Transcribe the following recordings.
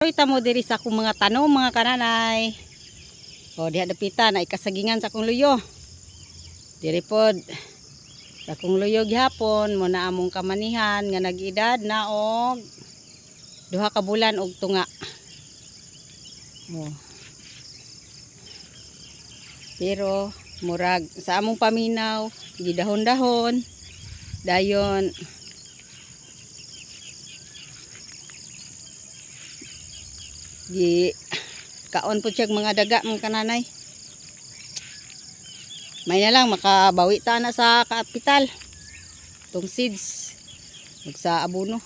Ita mo diri sa akong mga tanom mga kananay. O diha dapitan ay kasagingan sa akong luyo. Diri pod sa akong luyo gihapon mo na among kamanihan nga nag-edad na og 2 ka bulan og tunga. O. Pero murag sa among paminaw gidahon-dahon dayon kaon po siya mga daga mga kananay. May na lang makabawi ta na sa kapital tong seeds ug sa abono.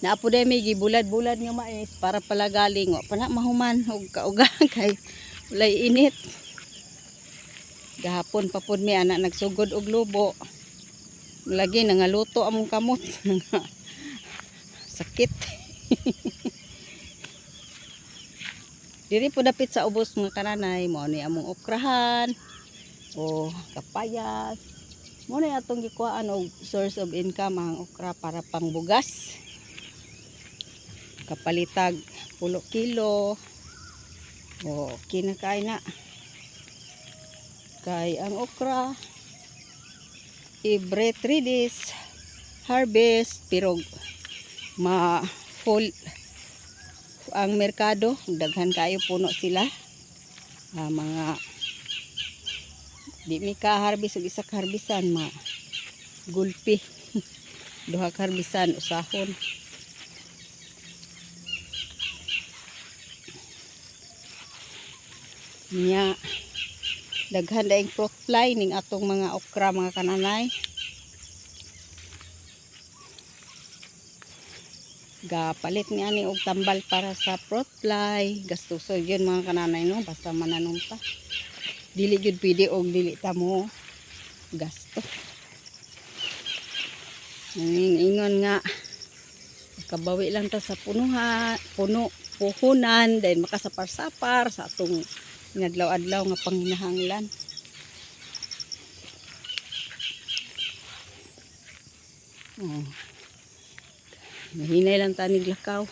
Naapo day may gibulad-bulad nga mais para pala galing wa pa na mahuman og kauga kay walay init. Gahapon pa pud mi ana nagsugod og lubo. Lagi nangaluto among kamot. Sakit. Diri po dapit sa ubos mga kananay mo ni among okrahan o kapayas. Mo ni atong gikuhaan og source of income ang okra para pangbugas. Kapalitag 10 kilo. O kinakain na. Kay ang okra every 3 days harvest pero full ang merkado, daghan kayo puno sila. Mga di mi ka harvest og isa ka harbisan gulpi. 2 ka harbisan usahon. Nya daghan daing fruit fly ning atong mga okra mga kananay. Gapalit ni ani og tambal para sa fruit fly. Gastuso yun mga kananay no basta mananom ta. Dili gyud pwede og dili ta mo gasto. Ingon nga kabawi lang ta sa puhunan then makasapar-sapar sa atong inadlaw-adlaw nga panginahanglan. Mahinay lang ta niglakaw.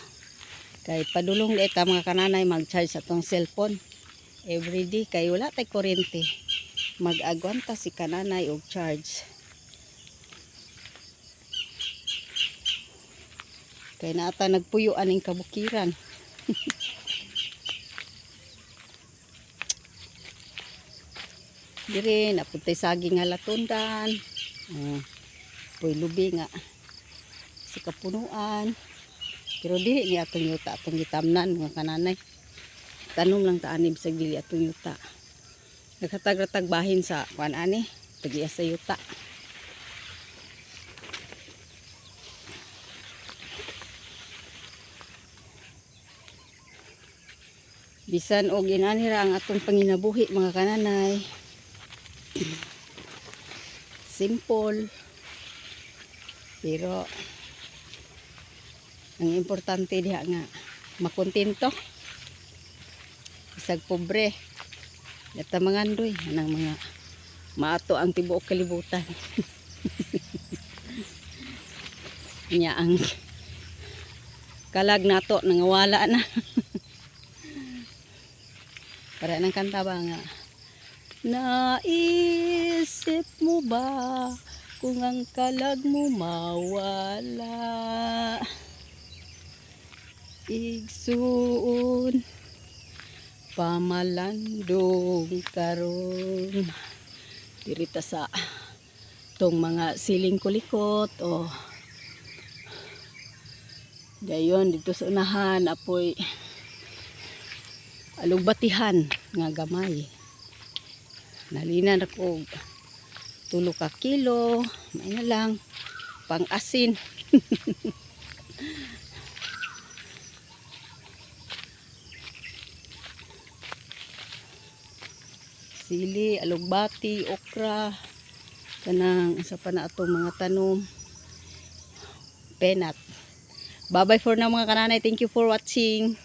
Kay padulong di ta mga kananay mag-charge sa tong cellphone everyday kay wala tay kuryente. Mag-agwanta si kananay og charge. Kay naata nagpuyo aning kabukiran. Diri napuntay saging nga latundan. Puy lubi nga sa kapunuan. Pero dili ni atong yuta atong gitamnan mga kananay. Tanom lang ta ani bisag dili atong yuta. Naghatag-ratag bahin sa kuan ani, pagiya sa yuta. Bisan og inani ra ang atong panginabuhi mga kananay. Simple. Pero ang importante diha nga makontento. Bisag pobre. Data mangandoy anang mga maato ang tibuok kalibutan. Nya ang kalag nato nangawala na. Para nang kanta ba nga naisip mo ba kung ang kalag mo mawala igsuon pamalandong karon dirita sa tong mga siling kulikot o dayon dito sa unahan apoy alugbatihan nga gamay. Nalinan ako 3 ka kilo, may na lang pang asin. Sili, alugbati, okra, kanang sa pa na atong mga tanom. Penat. Bye bye for now mga kananay. Thank you for watching.